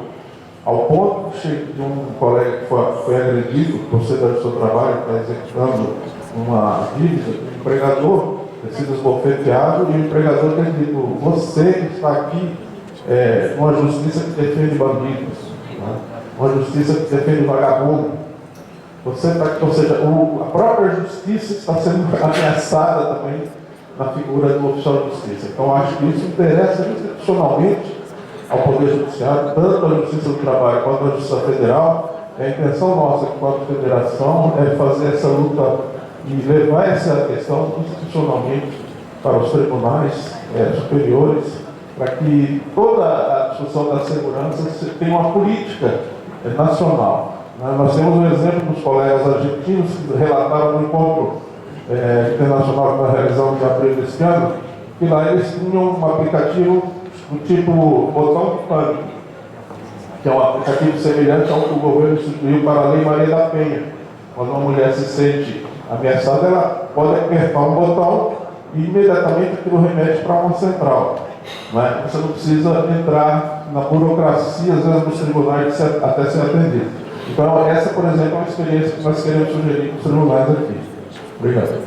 Ao ponto de um colega que foi agredido por ser do seu trabalho, que está executando uma dívida, o empregador ter sido esbofeteado e o empregador ter dito: você está aqui numa justiça que defende bandidos, né? Uma justiça que defende vagabundo. Você está aqui, ou seja, a própria justiça está sendo ameaçada também na figura do oficial de justiça. Então, acho que isso interessa institucionalmente ao Poder Judiciário, tanto a Justiça do Trabalho quanto a Justiça Federal. A intenção nossa, enquanto federação, é fazer essa luta e levar essa questão institucionalmente para os tribunais superiores, para que toda a discussão da segurança tenha uma política nacional. Nós temos um exemplo dos colegas argentinos que relataram no encontro internacional que nós realizamos em abril deste ano, que lá eles tinham um aplicativo do tipo botão de pânico, que é um aplicativo semelhante ao que o governo instituiu para a Lei Maria da Penha. Quando uma mulher se sente ameaçada, ela pode apertar um botão e imediatamente aquilo remete para uma central. Né? Você não precisa entrar na burocracia, às vezes, dos tribunais até ser atendido. Então, essa, por exemplo, é uma experiência que nós queremos sugerir para os tribunais aqui. Obrigado.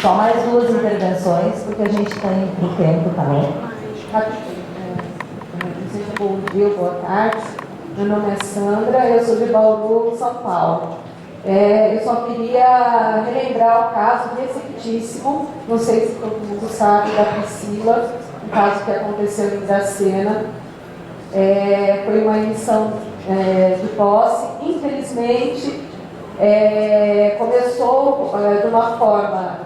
Só mais 2 intervenções, porque a gente está indo para o tempo, tá bom? Bom dia, boa tarde. Meu nome é Sandra, eu sou de Bauru, São Paulo. Eu só queria relembrar o caso recentíssimo, não sei se todo mundo sabe, da Priscila, um caso que aconteceu em Dracena. Foi uma emissão de posse. Infelizmente, começou de uma forma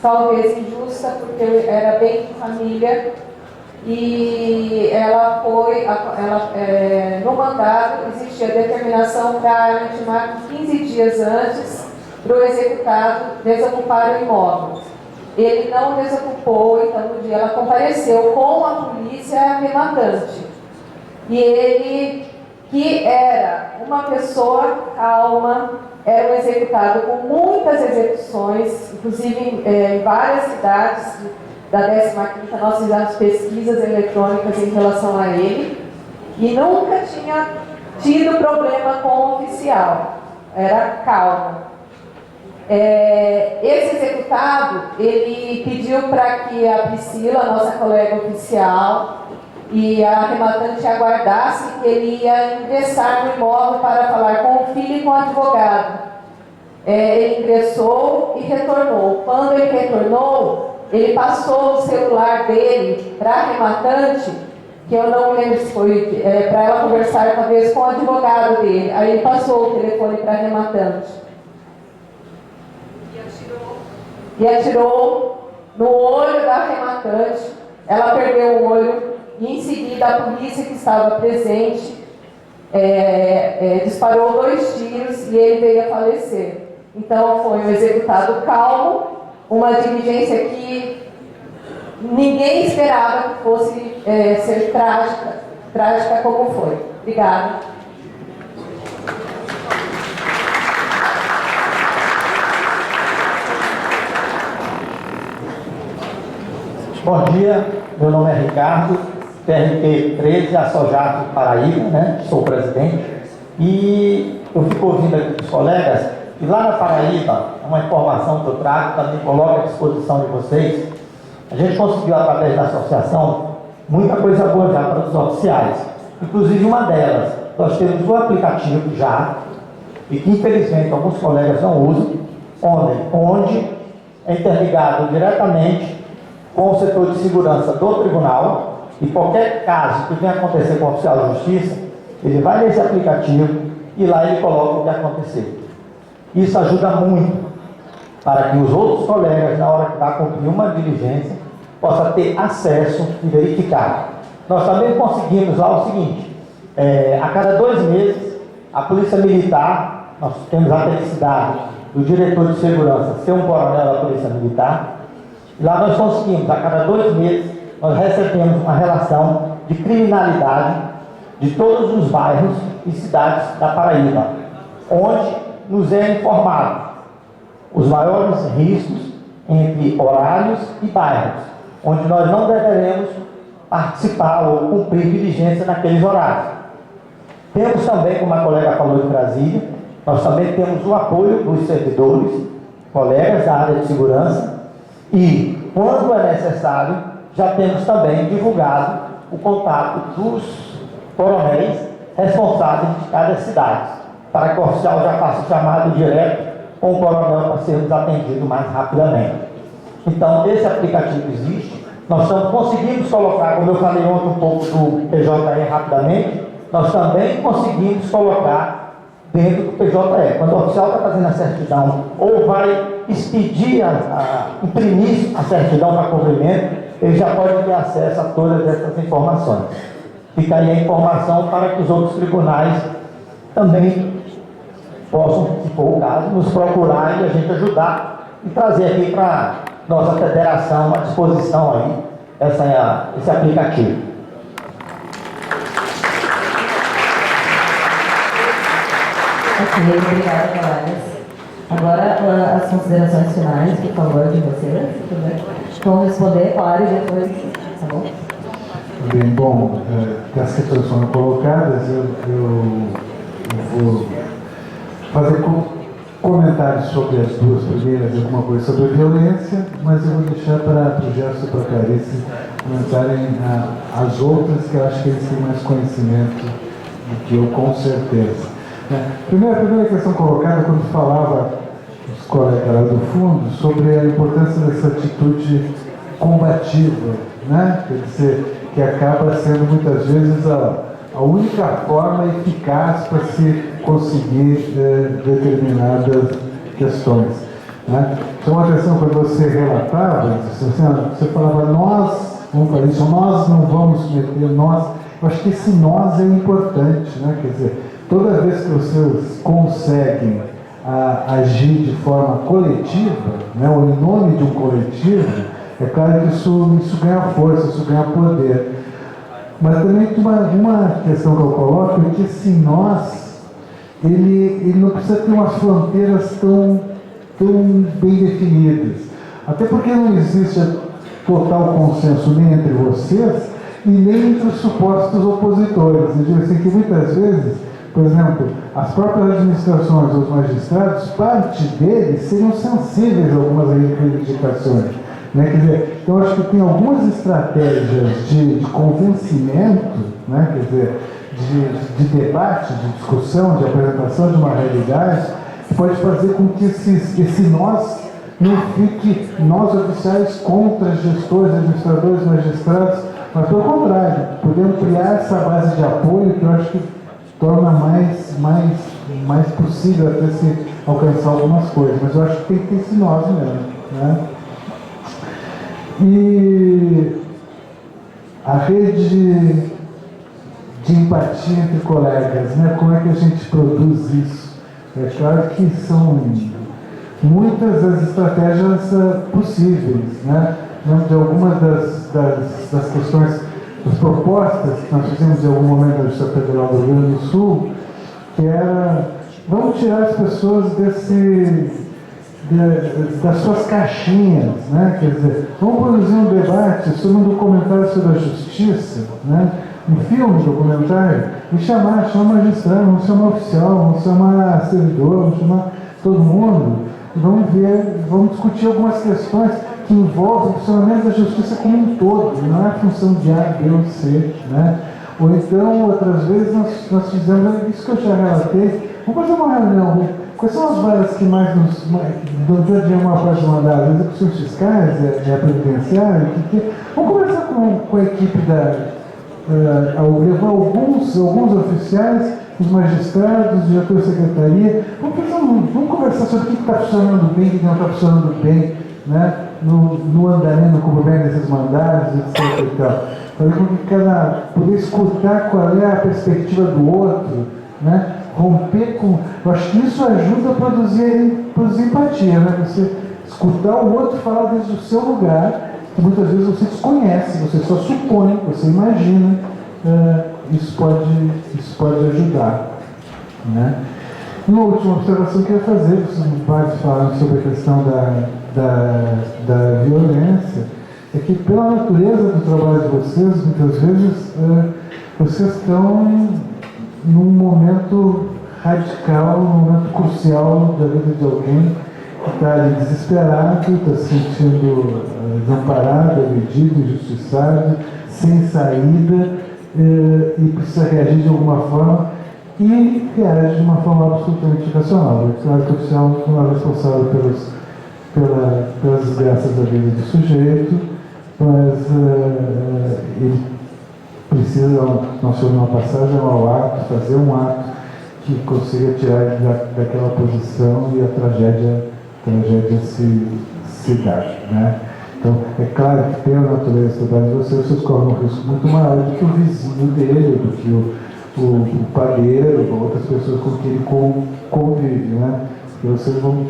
talvez injusta, porque era bem de família, e ela foi, no mandado existia determinação para intimar 15 dias antes para o executado desocupar o imóvel. Ele não desocupou, então no dia ela compareceu com a polícia rematante. E ele, que era uma pessoa calma, era um executado com muitas execuções, inclusive em várias cidades da 15ª, nós fizemos pesquisas eletrônicas em relação a ele, e nunca tinha tido problema com o oficial, era calmo. Esse executado, ele pediu para que a Priscila, nossa colega oficial, e a rematante aguardasse que ele ia ingressar no imóvel para falar com o filho e com o advogado. Ele ingressou e retornou. Quando ele retornou, ele passou o celular dele para a rematante, que eu não lembro se foi para ela conversar talvez com o advogado dele. Aí ele passou o telefone para a rematante. E atirou no olho da rematante. Ela perdeu o olho e em seguida a polícia que estava presente disparou 2 tiros e ele veio a falecer. Então foi um executado calmo, uma diligência que ninguém esperava que fosse ser trágica como foi. Obrigada. Bom dia, meu nome é Ricardo, TRT 13, Assojato Paraíba, né? Sou presidente. E eu fico ouvindo aqui dos colegas, e lá na Paraíba, uma informação que eu trago, também coloco à disposição de vocês. A gente conseguiu, através da associação, muita coisa boa já para os oficiais. Inclusive uma delas, nós temos um aplicativo já, e que infelizmente alguns colegas não usam, onde é interligado diretamente com o setor de segurança do tribunal, e qualquer caso que venha acontecer com o oficial de justiça, ele vai nesse aplicativo e lá ele coloca o que aconteceu. Isso ajuda muito. para que os outros colegas, na hora que vai cumprir uma diligência, possam ter acesso e verificar. Nós também conseguimos lá o seguinte, a cada 2 meses, a Polícia Militar, nós temos a felicidade do diretor de segurança ser um coronel da Polícia Militar, e lá nós conseguimos, a cada 2 meses, nós recebemos uma relação de criminalidade de todos os bairros e cidades da Paraíba, onde nos é informado os maiores riscos entre horários e bairros, onde nós não deveremos participar ou cumprir diligência naqueles horários. Temos também, como a colega falou de Brasília, nós também temos o apoio dos servidores, colegas da área de segurança, e, quando é necessário, já temos também divulgado o contato dos coronéis responsáveis de cada cidade, para que o oficial já faça o chamado direto com o coronel para sermos atendidos mais rapidamente. Então, esse aplicativo existe, nós conseguimos colocar, como eu falei ontem um pouco do PJE rapidamente, nós também conseguimos colocar dentro do PJE. Quando o oficial está fazendo a certidão ou vai expedir, imprimir a certidão para cumprimento, ele já pode ter acesso a todas essas informações. Fica aí a informação para que os outros tribunais também possam, se for o caso, nos procurar e a gente ajudar e trazer aqui para nossa federação à disposição aí esse aplicativo. Ok, obrigada, colegas. Agora, as considerações finais, por favor, de vocês. Vão responder, claro, e depois, tá bom? Bem, bom, as questões foram colocadas, eu vou fazer comentários sobre as duas primeiras, alguma coisa sobre a violência, mas eu vou deixar para o Gerson e para a Clarice comentarem as outras, que eu acho que eles têm mais conhecimento do que eu, com certeza. A primeira questão colocada, quando falava os colegas lá do fundo, sobre a importância dessa atitude combativa, né? Quer dizer, que acaba sendo muitas vezes a única forma eficaz para se conseguir determinadas questões. Né? Chamou a atenção quando você relatava, você falava, vamos falar isso, nós não vamos meter nós. Eu acho que esse nós é importante, né? Quer dizer, toda vez que vocês conseguem agir de forma coletiva, né, ou em nome de um coletivo, é claro que isso ganha força, isso ganha poder. Mas também uma questão que eu coloco é que esse nós, ele não precisa ter umas fronteiras tão bem definidas. Até porque não existe total consenso nem entre vocês e nem entre os supostos opositores. Eu digo assim que muitas vezes, por exemplo, as próprias administrações, os magistrados, parte deles seriam sensíveis a algumas reivindicações. Né? Quer dizer, então acho que tem algumas estratégias de convencimento, né? Quer dizer, de debate, de discussão, de apresentação de uma realidade, que pode fazer com que esse nós não fique nós oficiais contra gestores, administradores, magistrados, mas pelo contrário, poder ampliar essa base de apoio que eu acho que torna mais possível até se alcançar algumas coisas, mas eu acho que tem que ter esse nós mesmo, né? E a rede de empatia entre colegas, né? Como é que a gente produz isso? É claro que são muitas as estratégias possíveis, né? De algumas das questões, das propostas que nós fizemos em algum momento na Justiça Federal do Rio Grande do Sul, que era, vamos tirar as pessoas das suas caixinhas, né? Quer dizer, vamos produzir um debate sobre um documentário sobre a justiça, né? Um filme, documentário, e chamar magistrado, vamos chamar oficial, vamos chamar servidor, vamos chamar todo mundo, e vamos discutir algumas questões que envolvem o funcionamento da justiça como um todo, não é a função de A, B ou C, né? Ou então, outras vezes, nós fizemos isso que eu já relatei, vamos fazer uma reunião. Quais são as varas que mais nos dia a dia uma parte mandada? As execuções fiscais, a previdenciária? Vamos conversar com a equipe levar alguns oficiais os magistrados, os diretores de secretaria, vamos conversar sobre o que está funcionando bem, o que não está funcionando bem, né? no andamento, no cumprimento desses mandatos, etc. E tal. Fazer com que poder escutar qual é a perspectiva do outro, né? Romper com. Eu acho que isso ajuda a produzir empatia, né? Você escutar o outro falar desde o seu lugar, que muitas vezes você desconhece, você só supõe, você imagina. Isso pode ajudar, né? Uma última observação que eu ia fazer, vocês pais falaram sobre a questão da violência, é que pela natureza do trabalho de vocês, muitas vezes vocês estão num momento radical, num momento crucial da vida de alguém que está ali desesperado, está se sentindo desamparado, agredido, injustiçado, sem saída, e precisa reagir de alguma forma, e reage de uma forma absolutamente racional. É claro que o oficial não é responsável pelas desgraças da vida do sujeito, mas ele precisa, não ser uma passagem ao ato, fazer um ato que consiga tirar ele daquela posição e a tragédia se dar, né? Então, é claro que pela natureza da de vocês correm um risco muito maior do que o vizinho dele, do que o padeiro, ou outras pessoas com quem ele convive, né? Porque vocês são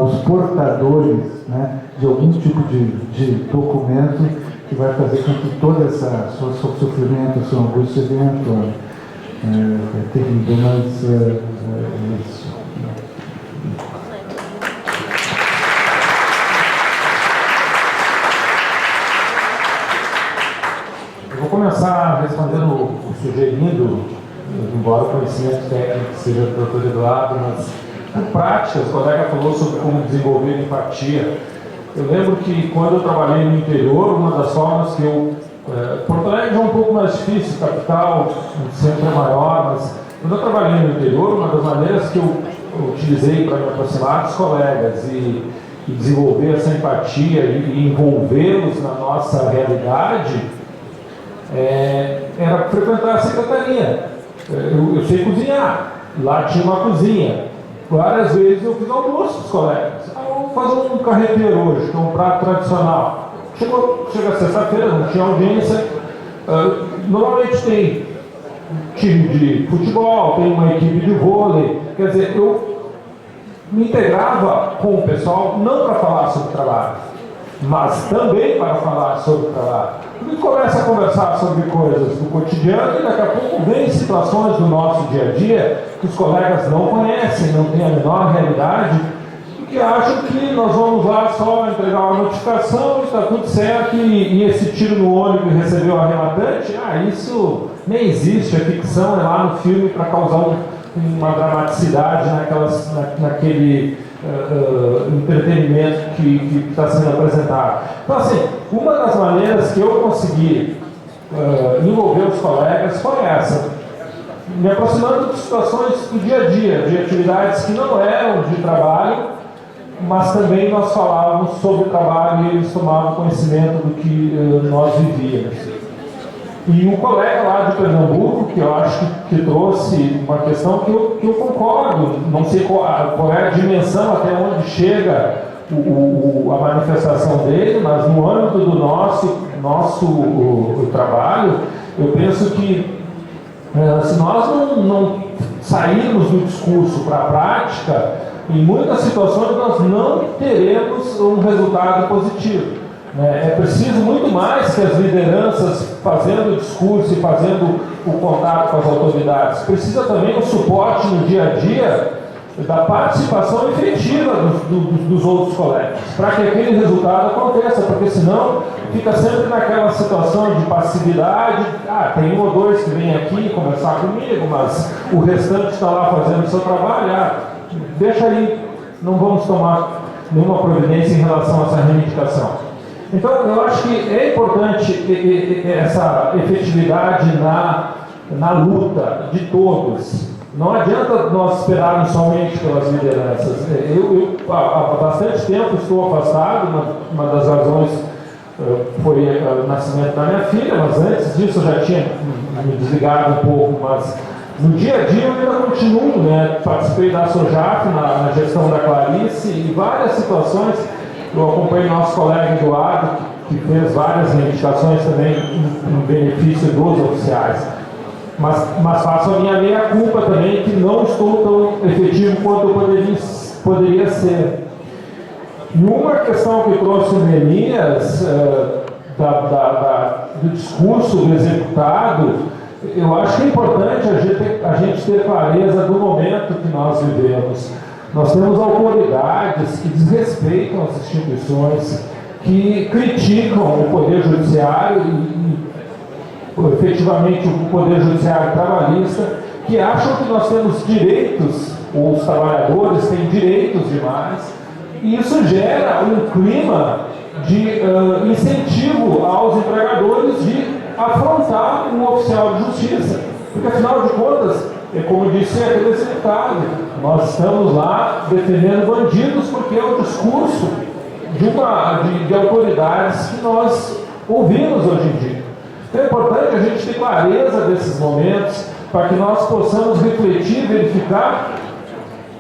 os portadores, né, de algum tipo de documento que vai fazer com que todo esse seu sofrimento, sua angústia venha à tona. É terrível, mas é isso. Eu vou começar respondendo, sugerindo, embora o conhecimento técnico seja do Dr. Eduardo, mas por prática, o colega falou sobre como desenvolver empatia. Eu lembro que quando eu trabalhei no interior, uma das formas que Porto Alegre é um pouco mais difícil, capital, o centro é maior, mas quando eu trabalhei no interior, uma das maneiras que eu utilizei para me aproximar dos colegas e desenvolver essa empatia e envolvê-los na nossa realidade era frequentar a secretaria. Eu sei cozinhar, lá tinha uma cozinha. Várias vezes eu fiz almoço com os colegas. Vamos fazer um carreteiro hoje, que é um prato tradicional. Chega sexta-feira, não tinha audiência. Normalmente tem time de futebol, tem uma equipe de vôlei. Quer dizer, eu me integrava com o pessoal não para falar sobre trabalho, mas também para falar sobre trabalho. A gente começa a conversar sobre coisas do cotidiano e daqui a pouco vem situações do nosso dia a dia que os colegas não conhecem, não têm a menor realidade, e que acham que nós vamos lá só entregar uma notificação e está tudo certo, e esse tiro no olho que recebeu o arrematante, isso nem existe, a ficção é lá no filme para causar uma dramaticidade naquele entretenimento que está sendo apresentado. Então, assim, uma das maneiras que eu consegui envolver os colegas foi essa, me aproximando de situações do dia a dia, de atividades que não eram de trabalho, mas também nós falávamos sobre trabalho e eles tomavam conhecimento do que nós vivíamos. E um colega lá de Pernambuco, que eu acho que trouxe uma questão que eu concordo, não sei qual é a dimensão até onde chega a manifestação dele, mas no âmbito do nosso trabalho, eu penso que se nós não sairmos do discurso para a prática, em muitas situações nós não teremos um resultado positivo. É preciso muito mais que as lideranças fazendo o discurso e fazendo o contato com as autoridades. Precisa também o suporte no dia a dia da participação efetiva dos outros colegas, para que aquele resultado aconteça, porque senão fica sempre naquela situação de passividade. Tem um ou dois que vêm aqui conversar comigo, mas o restante está lá fazendo o seu trabalho. Deixa aí, não vamos tomar nenhuma providência em relação a essa reivindicação. Então, eu acho que é importante essa efetividade na luta de todos. Não adianta nós esperarmos somente pelas lideranças. Eu há bastante tempo estou afastado, uma das razões foi o nascimento da minha filha, mas antes disso eu já tinha me desligado um pouco, mas No dia a dia eu ainda continuo, né? Participei da SOJAF na gestão da Clarice e várias situações. Eu acompanho nosso colega Eduardo, que fez várias reivindicações também em benefício dos oficiais. Mas faço a minha meia-culpa também, que não estou tão efetivo quanto eu poderia ser. E uma questão que trouxe o Neemias, do discurso do executado, eu acho que é importante a gente ter clareza do momento que nós vivemos. Nós temos autoridades que desrespeitam as instituições, que criticam o Poder Judiciário efetivamente o Poder Judiciário trabalhista, que acham que nós temos direitos, ou os trabalhadores têm direitos demais, e isso gera um clima de incentivo aos empregadores de afrontar um oficial de justiça. Porque, afinal de contas, como disse aquele deputado, nós estamos lá defendendo bandidos porque é o discurso de autoridades que nós ouvimos hoje em dia. Então é importante a gente ter clareza desses momentos para que nós possamos refletir e verificar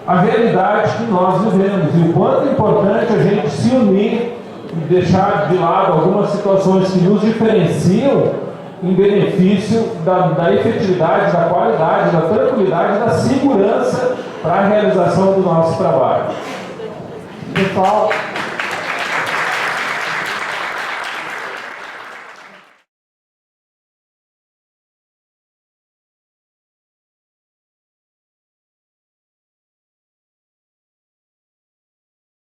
a realidade que nós vivemos e o quanto é importante a gente se unir e deixar de lado algumas situações que nos diferenciam em benefício da efetividade, da qualidade, da tranquilidade, da segurança para a realização do nosso trabalho. Pessoal,